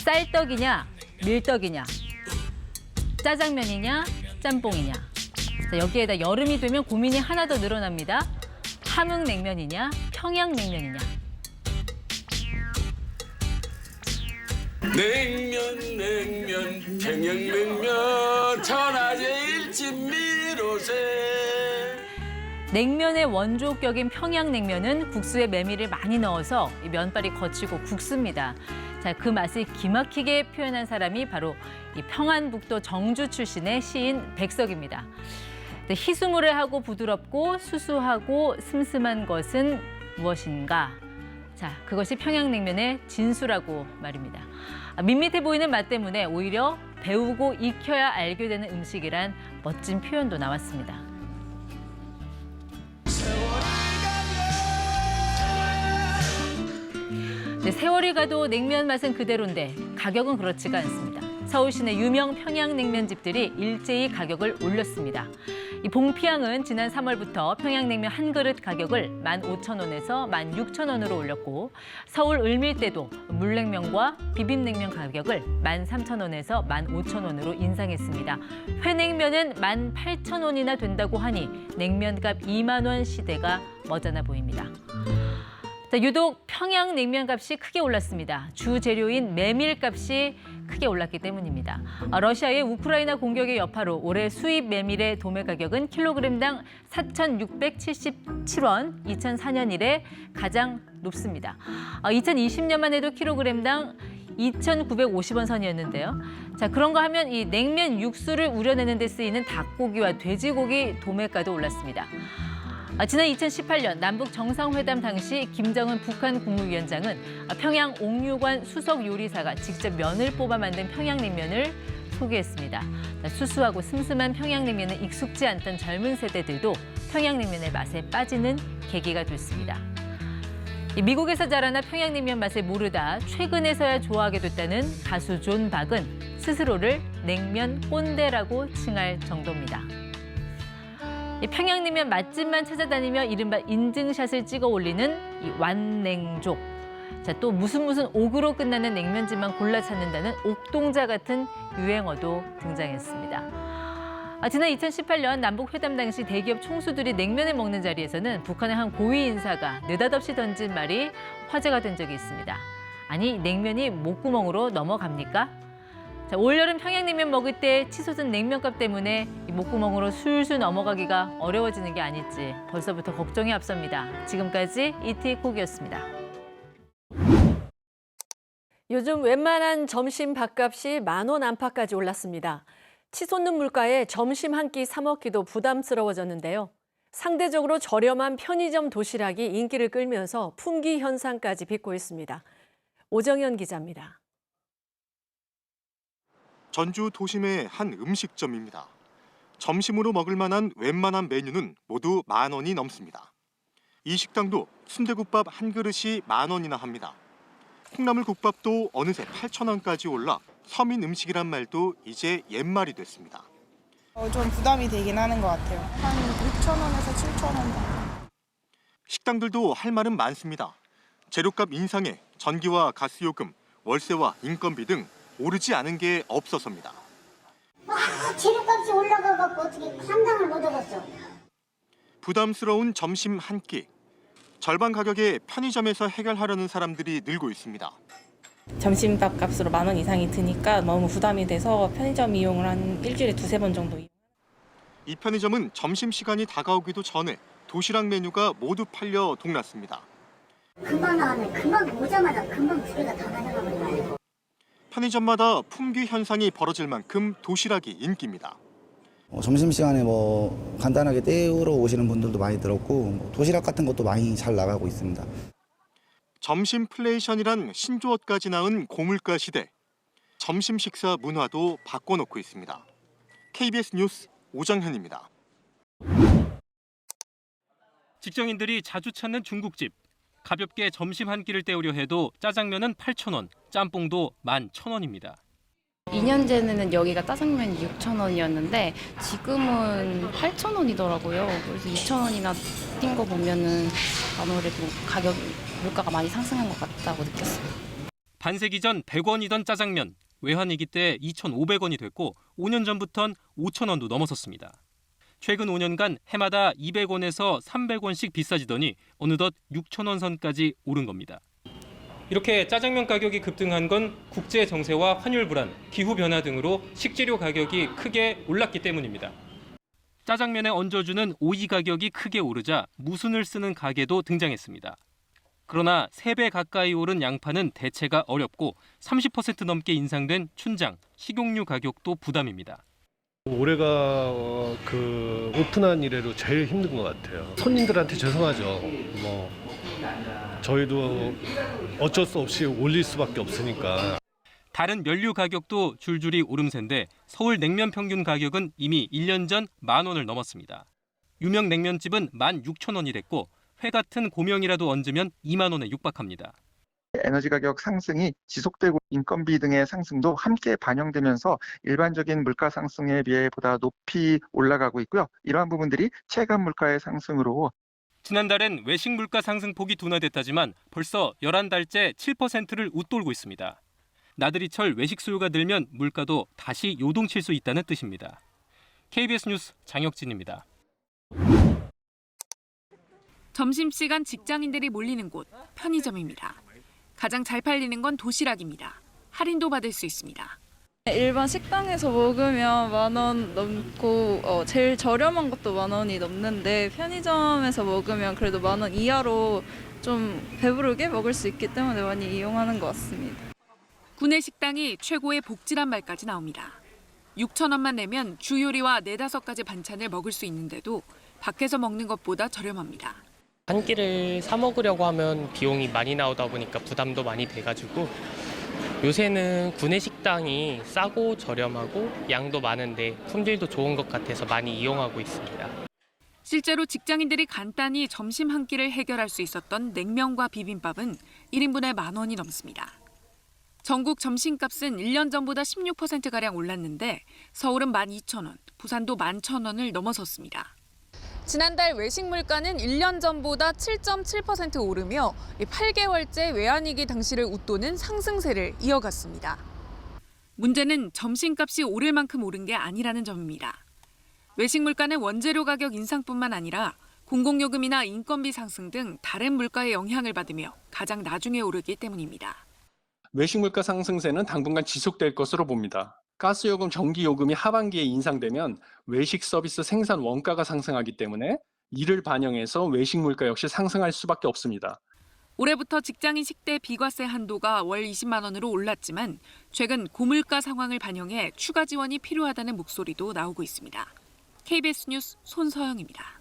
쌀떡이냐, 밀떡이냐, 짜장면이냐, 짬뽕이냐. 자, 여기에다 여름이 되면 고민이 하나 더 늘어납니다. 함흥냉면이냐, 평양냉면이냐. 냉면, 평양냉면, 천하제일집 미로세. 냉면의 원조격인 평양냉면은 국수에 메밀을 많이 넣어서 이 면발이 거치고 국수입니다. 자, 그 맛을 기막히게 표현한 사람이 바로 이 평안북도 정주 출신의 시인 백석입니다. 희수무례하고 부드럽고 수수하고 슴슴한 것은 무엇인가? 자, 그것이 평양냉면의 진수라고 말입니다. 밋밋해 보이는 맛 때문에 오히려 배우고 익혀야 알게 되는 음식이란 멋진 표현도 나왔습니다. 네, 세월이 가도 냉면 맛은 그대로인데 가격은 그렇지가 않습니다. 서울 시내 유명 평양냉면집들이 일제히 가격을 올렸습니다. 이 봉피항은 지난 3월부터 평양냉면 한 그릇 가격을 15,000원에서 16,000원으로 올렸고 서울 을밀대도 물냉면과 비빔냉면 가격을 13,000원에서 15,000원으로 인상했습니다. 회냉면은 18,000원이나 된다고 하니 냉면값 2만 원 시대가 머지않아 보입니다. 자, 유독 평양냉면 값이 크게 올랐습니다. 주 재료인 메밀값이 크게 올랐기 때문입니다. 러시아의 우크라이나 공격의 여파로 올해 수입 메밀의 도매 가격은 킬로그램당 4,677원, 2004년 이래 가장 높습니다. 2020년만 해도 킬로그램당 2,950원 선이었는데요. 자, 그런가 하면 이 냉면 육수를 우려내는 데 쓰이는 닭고기와 돼지고기 도매가도 올랐습니다. 지난 2018년 남북 정상회담 당시 김정은 북한 국무위원장은 평양 옥류관 수석 요리사가 직접 면을 뽑아 만든 평양냉면을 소개했습니다. 수수하고 슴슴한 평양냉면에 익숙지 않던 젊은 세대들도 평양냉면의 맛에 빠지는 계기가 됐습니다. 미국에서 자라나 평양냉면 맛을 모르다 최근에서야 좋아하게 됐다는 가수 존 박은 스스로를 냉면 꼰대라고 칭할 정도입니다. 평양냉면 맛집만 찾아다니며 이른바 인증샷을 찍어 올리는 이 완냉족. 자, 또 무슨 옥으로 끝나는 냉면집만 골라 찾는다는 옥동자 같은 유행어도 등장했습니다. 지난 2018년 남북회담 당시 대기업 총수들이 냉면을 먹는 자리에서는 북한의 한 고위 인사가 느닷없이 던진 말이 화제가 된 적이 있습니다. 아니, 냉면이 목구멍으로 넘어갑니까? 자, 올여름 평양냉면 먹을 때 치솟은 냉면값 때문에 이 목구멍으로 술술 넘어가기가 어려워지는 게 아닐지 벌써부터 걱정이 앞섭니다. 지금까지 이티콕이었습니다. 요즘 웬만한 점심 밥값이 10,000원 안팎까지 올랐습니다. 치솟는 물가에 점심 한 끼 사 먹기도 부담스러워졌는데요. 상대적으로 저렴한 편의점 도시락이 인기를 끌면서 품귀 현상까지 빚고 있습니다. 오정현 기자입니다. 전주 도심의 한 음식점입니다. 점심으로 먹을 만한 웬만한 메뉴는 모두 10,000원이 넘습니다. 이 식당도 순대국밥 한 그릇이 10,000원이나 합니다. 콩나물국밥도 어느새 8,000원까지 올라 서민 음식이란 말도 이제 옛말이 됐습니다. 좀 부담이 되긴 하는 것 같아요. 한 6,000원에서 7,000원. 식당들도 할 말은 많습니다. 재료값 인상에 전기와 가스요금, 월세와 인건비 등 오르지 않은 게 없어서입니다. 재료값이 올라가갖고 어떻게 감당을 못하겠어. 부담스러운 점심 한 끼. 절반 가격에 편의점에서 해결하려는 사람들이 늘고 있습니다. 점심밥 값으로 10,000원 이상이 드니까 너무 부담이 돼서 편의점 이용을 한 일주일에 2-3번 정도. 이 편의점은 점심시간이 다가오기도 전에 도시락 메뉴가 모두 팔려 동났습니다. 금방 나가면 금방 오자마자 금방 두 개가 다 가져가버려요. 편의점마다 품귀 현상이 벌어질 만큼 도시락이 인기입니다. 점심시간에 간단하게 때우러 오시는 분들도 많이 들었고 도시락 같은 것도 많이 잘 나가고 있습니다. 점심플레이션이란 신조어까지 낳은 고물가 시대. 점심 식사 문화도 바꿔놓고 있습니다. KBS 뉴스 오정현입니다. 직장인들이 자주 찾는 중국집. 가볍게 점심 한 끼를 때우려 해도 짜장면은 8,000원, 짬뽕도 11,000원입니다. 2년 전에는 여기가 짜장면이 6,000원이었는데 지금은 8,000원이더라고요. 그래서 2,000원이나 뛴 거 보면은 아무래도 물가가 많이 상승한 것 같다고 느꼈어요. 반세기 전 100원이던 짜장면, 외환위기 때 2,500원이 됐고 5년 전부턴 5,000원도 넘어섰습니다. 최근 5년간 해마다 200원에서 300원씩 비싸지더니 어느덧 6,000원 선까지 오른 겁니다. 이렇게 짜장면 가격이 급등한 건 국제 정세와 환율 불안, 기후 변화 등으로 식재료 가격이 크게 올랐기 때문입니다. 짜장면에 얹어주는 오이 가격이 크게 오르자 무순을 쓰는 가게도 등장했습니다. 그러나 3배 가까이 오른 양파는 대체가 어렵고 30% 넘게 인상된 춘장, 식용유 가격도 부담입니다. 올해가 오픈한 이래로 제일 힘든 것 같아요. 손님들한테 죄송하죠. 저희도 어쩔 수 없이 올릴 수밖에 없으니까. 다른 면류 가격도 줄줄이 오름세인데 서울 냉면 평균 가격은 이미 1년 전 10,000원을 넘었습니다. 유명 냉면집은 16,000원이 됐고 회 같은 고명이라도 얹으면 20,000원에 육박합니다. 에너지 가격 상승이 지속되고 인건비 등의 상승도 함께 반영되면서 일반적인 물가 상승에 비해 보다 높이 올라가고 있고요. 이러한 부분들이 체감 물가의 상승으로 지난달엔 외식 물가 상승폭이 둔화됐다지만 벌써 11달째 7%를 웃돌고 있습니다. 나들이철 외식 수요가 늘면 물가도 다시 요동칠 수 있다는 뜻입니다. KBS 뉴스 장혁진입니다. 점심시간 직장인들이 몰리는 곳, 편의점입니다. 가장 잘 팔리는 건 도시락입니다. 할인도 받을 수 있습니다. 일반 식당에서 먹으면 10,000원 넘고 제일 저렴한 것도 10,000원이 넘는데 편의점에서 먹으면 그래도 10,000원 이하로 좀 배부르게 먹을 수 있기 때문에 많이 이용하는 것 같습니다. 구내 식당이 최고의 복지란 말까지 나옵니다. 6,000원만 내면 주 요리와 4-5가지 반찬을 먹을 수 있는데도 밖에서 먹는 것보다 저렴합니다. 한 끼를 사 먹으려고 하면 비용이 많이 나오다 보니까 부담도 많이 돼가지고 요새는 구내 식당이 싸고 저렴하고 양도 많은데 품질도 좋은 것 같아서 많이 이용하고 있습니다. 실제로 직장인들이 간단히 점심 한 끼를 해결할 수 있었던 냉면과 비빔밥은 1인분에 10,000원이 넘습니다. 전국 점심값은 1년 전보다 16%가량 올랐는데 서울은 12,000원, 부산도 11,000원을 넘어섰습니다. 지난달 외식 물가는 1년 전보다 7.7% 오르며 8개월째 외환위기 당시를 웃도는 상승세를 이어갔습니다. 문제는 점심값이 오를 만큼 오른 게 아니라는 점입니다. 외식 물가는 원재료 가격 인상뿐만 아니라 공공요금이나 인건비 상승 등 다른 물가의 영향을 받으며 가장 나중에 오르기 때문입니다. 외식 물가 상승세는 당분간 지속될 것으로 봅니다. 가스요금, 전기요금이 하반기에 인상되면 외식 서비스 생산 원가가 상승하기 때문에 이를 반영해서 외식 물가 역시 상승할 수밖에 없습니다. 올해부터 직장인 식대 비과세 한도가 월 20만 원으로 올랐지만 최근 고물가 상황을 반영해 추가 지원이 필요하다는 목소리도 나오고 있습니다. KBS 뉴스 손서영입니다.